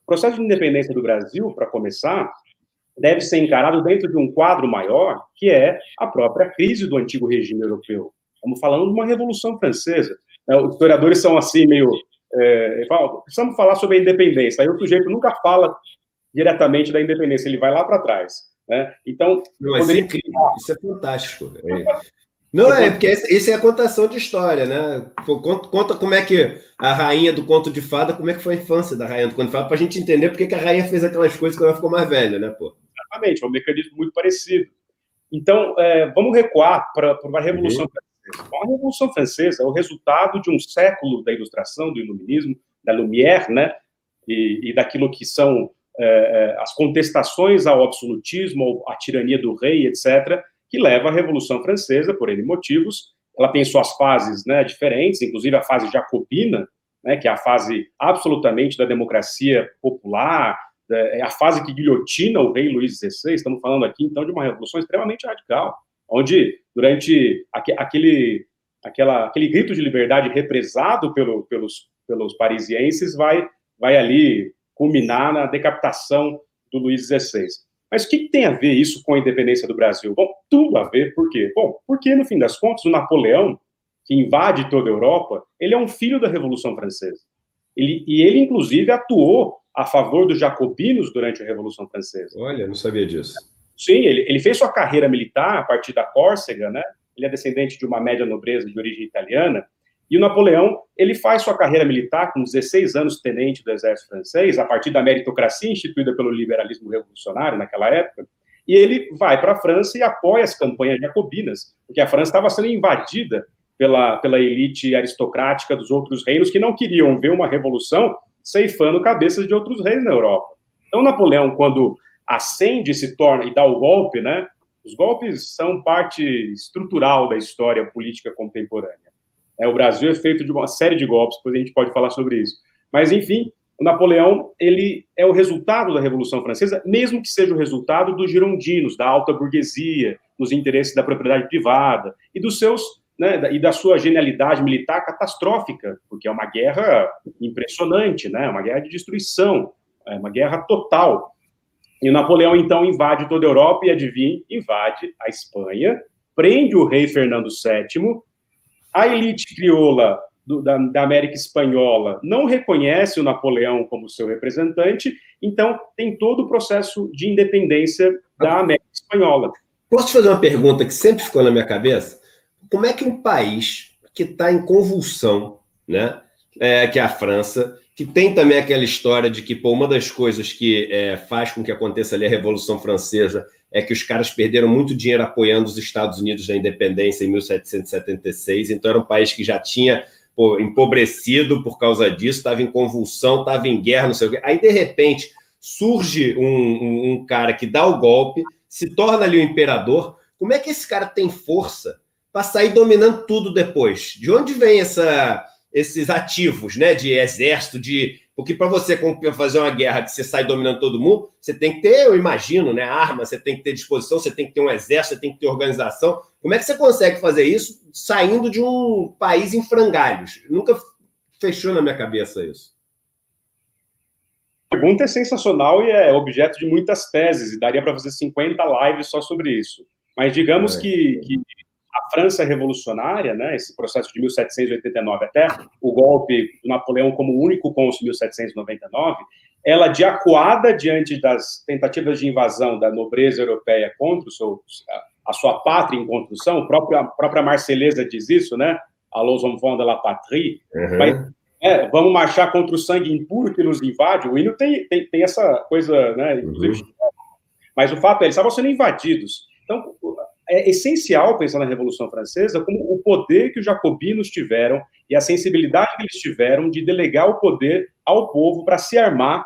O processo de independência do Brasil, para começar, deve ser encarado dentro de um quadro maior, que é a própria crise do antigo regime europeu. Estamos falando de uma Revolução Francesa. Os historiadores são assim, meio... falam, precisamos falar sobre a independência. Aí o sujeito nunca fala diretamente da independência, ele vai lá para trás. Né? Então... Isso é incrível, isso é fantástico. Não, porque isso é a contação de história, né? Conta como é que a rainha do conto de fada, como é que foi a infância da rainha do conto de fada, para a gente entender por que a rainha fez aquelas coisas quando ela ficou mais velha, né, pô? Exatamente, é um mecanismo muito parecido. Então, vamos recuar para a Revolução Francesa. Bom, a Revolução Francesa é o resultado de um século da Ilustração, do Iluminismo, da Lumière, né? E daquilo que são as contestações ao absolutismo, à tirania do rei, etc., que leva à Revolução Francesa, por N motivos. Ela tem suas fases, né, diferentes, inclusive a fase jacobina, né, que é a fase absolutamente da democracia popular, é a fase que guilhotina o rei Luís XVI. Estamos falando aqui, então, de uma revolução extremamente radical, onde, durante aquele grito de liberdade represado pelos parisienses, vai ali culminar na decapitação do Luís XVI. Mas o que tem a ver isso com a independência do Brasil? Bom, tudo a ver. Por quê? Bom, porque, no fim das contas, o Napoleão, que invade toda a Europa, ele é um filho da Revolução Francesa. Ele, inclusive, atuou a favor dos jacobinos durante a Revolução Francesa. Olha, não sabia disso. Sim, ele fez sua carreira militar a partir da Córcega, né? Ele é descendente de uma média nobreza de origem italiana. E o Napoleão, ele faz sua carreira militar com 16 anos tenente do exército francês, a partir da meritocracia instituída pelo liberalismo revolucionário naquela época, e ele vai para a França e apoia as campanhas jacobinas, porque a França estava sendo invadida pela elite aristocrática dos outros reinos que não queriam ver uma revolução ceifando cabeças de outros reis na Europa. Então, Napoleão, quando ascende e se torna, e dá o golpe, né? Os golpes são parte estrutural da história política contemporânea. O Brasil é feito de uma série de golpes, depois a gente pode falar sobre isso. Mas, enfim, o Napoleão, ele é o resultado da Revolução Francesa, mesmo que seja o resultado dos girondinos, da alta burguesia, dos interesses da propriedade privada e dos seus, né, e da sua genialidade militar catastrófica, porque é uma guerra impressionante, né, uma guerra de destruição, é uma guerra total. E o Napoleão, então, invade toda a Europa e, adivinha, invade a Espanha, prende o rei Fernando VII. A elite crioula da América Espanhola não reconhece o Napoleão como seu representante, então tem todo o processo de independência da América Espanhola. Posso te fazer uma pergunta que sempre ficou na minha cabeça? Como é que um país que está em convulsão, né, que é a França, que tem também aquela história de que, uma das coisas que faz com que aconteça ali a Revolução Francesa é que os caras perderam muito dinheiro apoiando os Estados Unidos na independência em 1776, então era um país que já tinha empobrecido por causa disso, estava em convulsão, estava em guerra, não sei o quê. Aí, de repente, surge um cara que dá o golpe, se torna ali o imperador. Como é que esse cara tem força para sair dominando tudo depois? De onde vem esses ativos, né, de exército, porque para você fazer uma guerra que você sai dominando todo mundo, você tem que ter, eu imagino, né, arma, você tem que ter disposição, você tem que ter um exército, você tem que ter organização. Como é que você consegue fazer isso saindo de um país em frangalhos? Nunca fechou na minha cabeça isso. A pergunta é sensacional e é objeto de muitas teses, e daria para fazer 50 lives só sobre isso. Mas digamos que a França revolucionária, né, esse processo de 1789 até o golpe do Napoleão como único cônsul em 1799, ela, de acuada diante das tentativas de invasão da nobreza europeia contra a sua pátria em construção, a própria Marselhesa diz isso, né? Allons enfants de la patrie. Vamos marchar contra o sangue impuro que nos invade. O hino tem essa coisa, né? Inclusive, mas o fato é, eles estavam sendo invadidos. Então, é essencial pensar na Revolução Francesa como o poder que os jacobinos tiveram e a sensibilidade que eles tiveram de delegar o poder ao povo para se armar,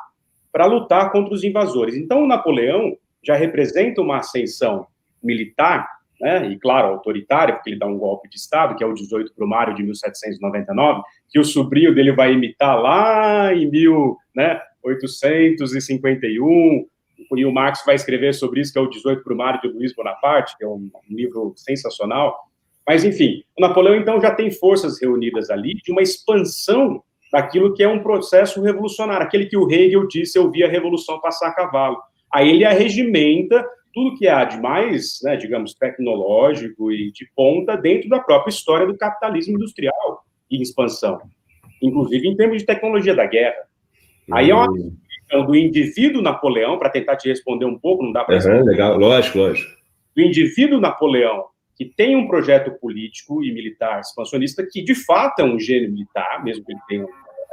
para lutar contra os invasores. Então, o Napoleão já representa uma ascensão militar, né, e, claro, autoritária, porque ele dá um golpe de Estado, que é o 18 Brumário de 1799, que o sobrinho dele vai imitar lá em 1851, e o Marx vai escrever sobre isso, que é o 18 Brumário de Luís Bonaparte, que é um livro sensacional. Mas, enfim, o Napoleão, então, já tem forças reunidas ali de uma expansão daquilo que é um processo revolucionário, aquele que o Hegel disse: eu vi a revolução passar a cavalo. Aí ele arregimenta tudo que há de mais, né, digamos, tecnológico e de ponta dentro da própria história do capitalismo industrial em expansão, inclusive em termos de tecnologia da guerra. Aí é uma questão do indivíduo Napoleão, para tentar te responder um pouco, não dá para responder. Legal, lógico. Do indivíduo Napoleão, que tem um projeto político e militar expansionista, que de fato é um gênio militar, mesmo que ele tenha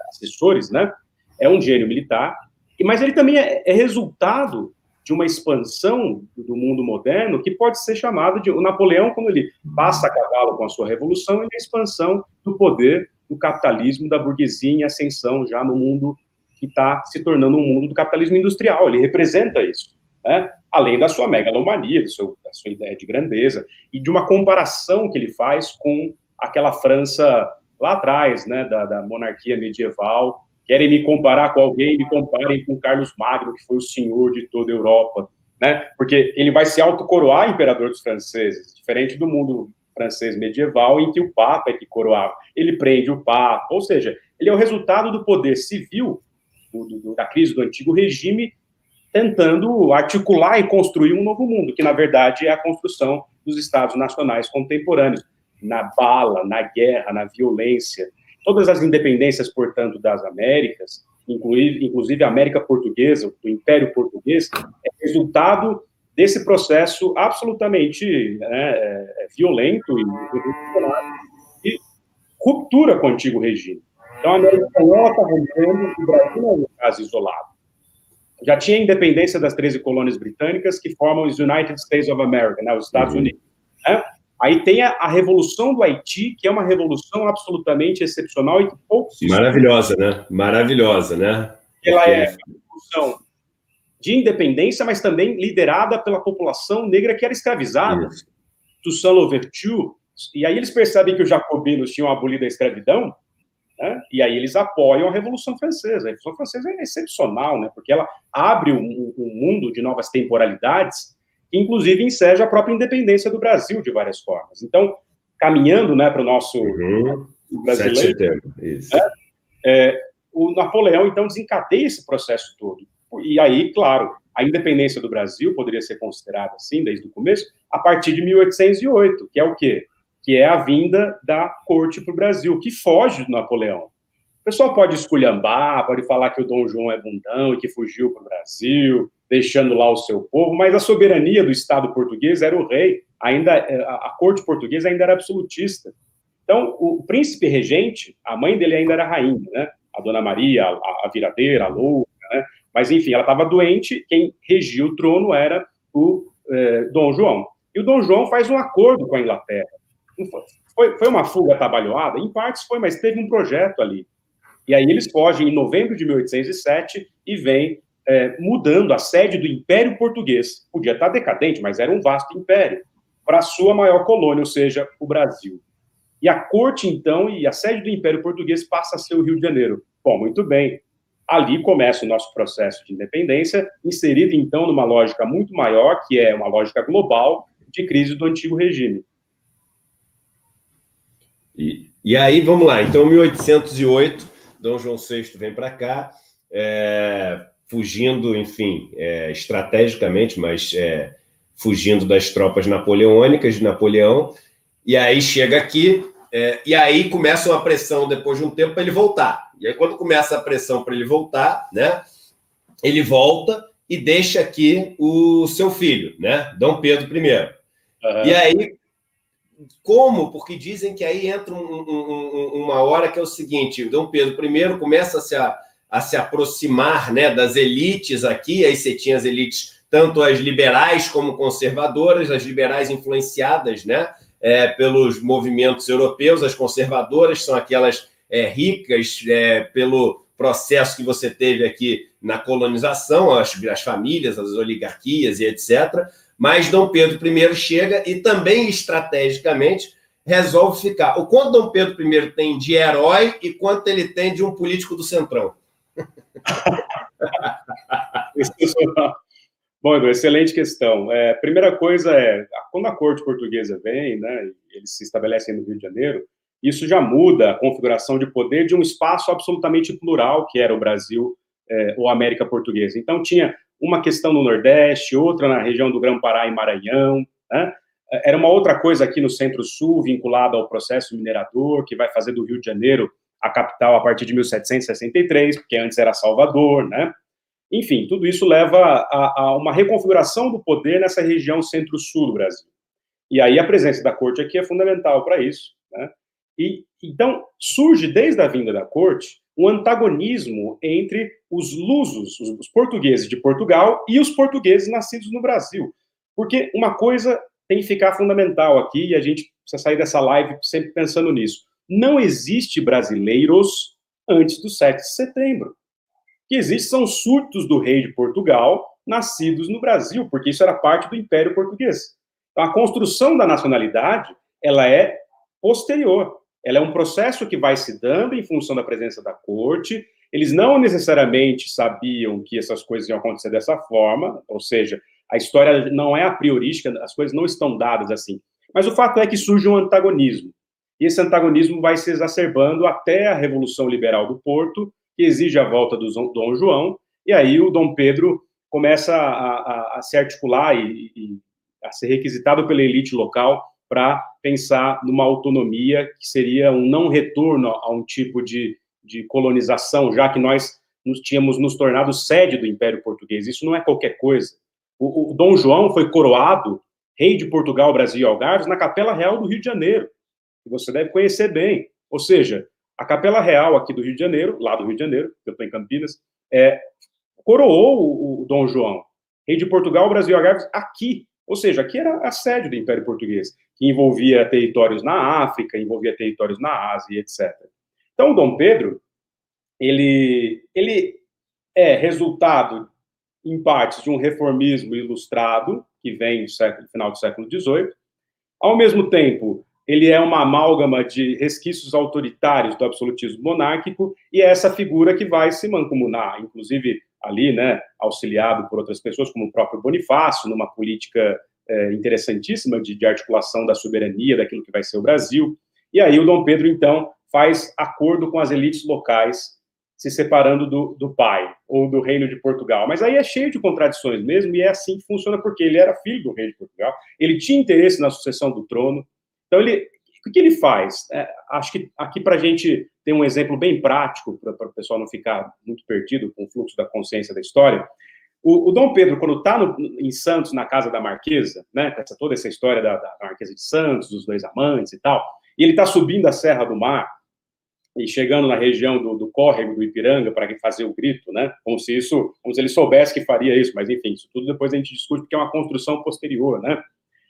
assessores, né? É um gênio militar, mas ele também é resultado de uma expansão do mundo moderno que pode ser chamado de... O Napoleão, quando ele passa a cavalo com a sua revolução, ele é a expansão do poder do capitalismo, da burguesia em ascensão já no mundo que está se tornando um mundo do capitalismo industrial. Ele representa isso, né? Além da sua megalomania, da sua ideia de grandeza, e de uma comparação que ele faz com aquela França lá atrás, né, da monarquia medieval. Querem me comparar com alguém, me comparem com Carlos Magno, que foi o senhor de toda a Europa, né? Porque ele vai se autocoroar imperador dos franceses, diferente do mundo francês medieval, em que o Papa é que coroava. Ele prende o Papa, ou seja, ele é o resultado do poder civil, da crise do antigo regime, tentando articular e construir um novo mundo, que, na verdade, é a construção dos Estados nacionais contemporâneos, na bala, na guerra, na violência. Todas as independências, portanto, das Américas, inclusive a América Portuguesa, do Império Português, é resultado desse processo absolutamente violento e revolucionário de ruptura com o antigo regime. Então, a América Espanhola está rompendo, o Brasil não é um caso isolado. Já tinha a independência das 13 colônias britânicas que formam os United States of America, né, os Estados Unidos. Né? Aí tem a Revolução do Haiti, que é uma revolução absolutamente excepcional e que poucos... Maravilhosa, né? Maravilhosa, né? Ela é uma revolução de independência, mas também liderada pela população negra que era escravizada. Toussaint Louverture. E aí eles percebem que os jacobinos tinham abolido a escravidão, né? E aí eles apoiam a Revolução Francesa. A Revolução Francesa é excepcional, né? Porque ela abre um mundo de novas temporalidades, que inclusive enseja a própria independência do Brasil de várias formas. Então, caminhando, né, para o nosso brasileiro, o Napoleão, então, desencadeia esse processo todo. E aí, claro, a independência do Brasil poderia ser considerada assim, desde o começo, a partir de 1808, que é o quê? Que é a vinda da corte para o Brasil, que foge do Napoleão. O pessoal pode esculhambar, pode falar que o Dom João é bundão e que fugiu para o Brasil, deixando lá o seu povo, mas a soberania do Estado português era o rei, a corte portuguesa ainda era absolutista. Então, o príncipe regente, a mãe dele ainda era rainha, né? A Dona Maria, a viradeira, a louca, né? Mas, enfim, ela estava doente, quem regia o trono era o Dom João. E o Dom João faz um acordo com a Inglaterra. Foi uma fuga atabalhoada? Em partes foi, mas teve um projeto ali. E aí eles fogem em novembro de 1807 e vêm mudando a sede do Império Português. Podia estar decadente, mas era um vasto império, para a sua maior colônia, ou seja, o Brasil. E a corte, então, e a sede do Império Português passa a ser o Rio de Janeiro. Bom, muito bem. Ali começa o nosso processo de independência, inserido, então, numa lógica muito maior, que é uma lógica global de crise do antigo regime. E aí, vamos lá. Então, 1808, Dom João VI vem para cá, fugindo, enfim, estrategicamente, mas fugindo das tropas napoleônicas de Napoleão, e aí chega aqui, e aí começa uma pressão, depois de um tempo, para ele voltar. E aí, quando começa a pressão para ele voltar, né, ele volta e deixa aqui o seu filho, né, Dom Pedro I. E aí, como? Porque dizem que aí entra uma hora que é o seguinte, Dom Pedro I começa a se aproximar, né, das elites aqui, aí você tinha as elites, tanto as liberais como conservadoras, as liberais influenciadas, né, pelos movimentos europeus, as conservadoras são aquelas ricas pelo processo que você teve aqui na colonização, as famílias, as oligarquias e etc., mas Dom Pedro I chega e também, estrategicamente, resolve ficar. O quanto Dom Pedro I tem de herói e quanto ele tem de um político do Centrão? Bom, Edu, excelente questão. Primeira coisa quando a corte portuguesa vem, né, eles se estabelecem no Rio de Janeiro, isso já muda a configuração de poder de um espaço absolutamente plural, que era o Brasil ou a América Portuguesa. Então, tinha uma questão no Nordeste, outra na região do Grã-Pará e Maranhão, né? Era uma outra coisa aqui no Centro-Sul, vinculada ao processo minerador, que vai fazer do Rio de Janeiro a capital a partir de 1763, porque antes era Salvador, né? Enfim, tudo isso leva a uma reconfiguração do poder nessa região Centro-Sul do Brasil. E aí a presença da corte aqui é fundamental para isso, né? E então surge desde a vinda da corte um antagonismo entre os lusos, os portugueses de Portugal e os portugueses nascidos no Brasil. Porque uma coisa tem que ficar fundamental aqui, e a gente precisa sair dessa live sempre pensando nisso. Não existe brasileiros antes do 7 de setembro. O que existe são surtos do rei de Portugal nascidos no Brasil, porque isso era parte do Império Português. Então, a construção da nacionalidade, ela é posterior. Ela é um processo que vai se dando em função da presença da corte. Eles não necessariamente sabiam que essas coisas iam acontecer dessa forma, ou seja, a história não é a priorística, as coisas não estão dadas assim. Mas o fato é que surge um antagonismo. E esse antagonismo vai se exacerbando até a Revolução Liberal do Porto, que exige a volta do Dom João, e aí o Dom Pedro começa a se articular e a ser requisitado pela elite local para pensar numa autonomia que seria um não retorno a um tipo de colonização, já que nós tínhamos nos tornado sede do Império Português. Isso não é qualquer coisa. O Dom João foi coroado rei de Portugal, Brasil e Algarves na Capela Real do Rio de Janeiro, que você deve conhecer bem. Ou seja, a Capela Real aqui do Rio de Janeiro, lá do Rio de Janeiro, eu estou em Campinas, coroou o Dom João, rei de Portugal, Brasil e Algarves, aqui. Ou seja, aqui era a sede do Império Português, que envolvia territórios na África, envolvia territórios na Ásia, etc. Então, o Dom Pedro, ele é resultado, em partes, de um reformismo ilustrado, que vem do final do século XVIII. Ao mesmo tempo, ele é uma amálgama de resquícios autoritários do absolutismo monárquico, e é essa figura que vai se mancomunar, inclusive ali, né, auxiliado por outras pessoas, como o próprio Bonifácio, numa política interessantíssima de articulação da soberania, daquilo que vai ser o Brasil. E aí o Dom Pedro, então, faz acordo com as elites locais, se separando do pai, ou do reino de Portugal. Mas aí é cheio de contradições mesmo, e é assim que funciona, porque ele era filho do rei de Portugal, ele tinha interesse na sucessão do trono. Então, o que ele faz? Acho que aqui, para a gente ter um exemplo bem prático, para o pessoal não ficar muito perdido com o fluxo da consciência da história, o Dom Pedro, quando está em Santos, na casa da Marquesa, né, toda essa história da Marquesa de Santos, dos dois amantes e tal, e ele está subindo a Serra do Mar, e chegando na região do córrego do Ipiranga para fazer o grito, né? Como se ele soubesse que faria isso, mas enfim, isso tudo depois a gente discute, porque é uma construção posterior, né?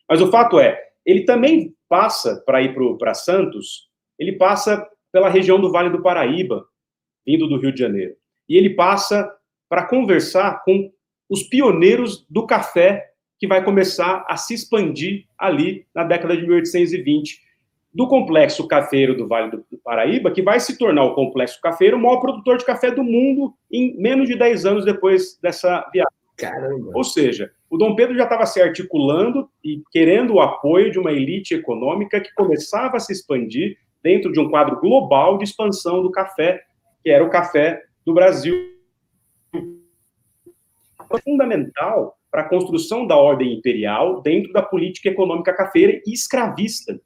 Mas o fato é, ele também passa, para ir para Santos, ele passa pela região do Vale do Paraíba, vindo do Rio de Janeiro, e ele passa para conversar com os pioneiros do café, que vai começar a se expandir ali na década de 1820, do complexo cafeiro do Vale do Paraíba, que vai se tornar o complexo cafeiro o maior produtor de café do mundo em menos de 10 anos depois dessa viagem. Caramba! Ou seja, o Dom Pedro já estava se articulando e querendo o apoio de uma elite econômica que começava a se expandir dentro de um quadro global de expansão do café, que era o café do Brasil. É fundamental para a construção da ordem imperial dentro da política econômica cafeira e escravista,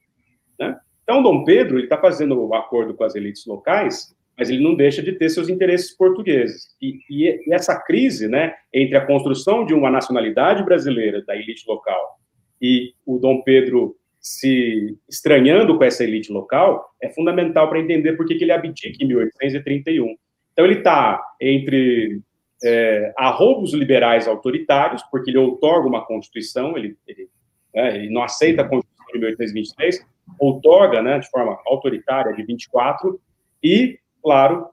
né? Então, Dom Pedro está fazendo um acordo com as elites locais, mas ele não deixa de ter seus interesses portugueses. E essa crise, né, entre a construção de uma nacionalidade brasileira da elite local e o Dom Pedro se estranhando com essa elite local, é fundamental para entender por que ele abdica em 1831. Então, ele está entre arroubos liberais autoritários, porque ele outorga uma Constituição, ele não aceita a Constituição de 1823, outorga, né, de forma autoritária, de 24, e, claro,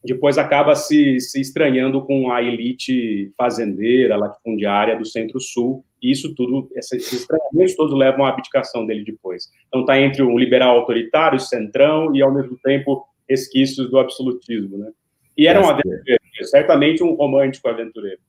depois acaba se estranhando com a elite fazendeira, latifundiária do Centro-Sul, e isso tudo, esses estranhamentos todos levam à abdicação dele depois. Então está entre um liberal autoritário, centrão, e, ao mesmo tempo, resquícios do absolutismo, né? E era um aventureiro, certamente um romântico aventureiro.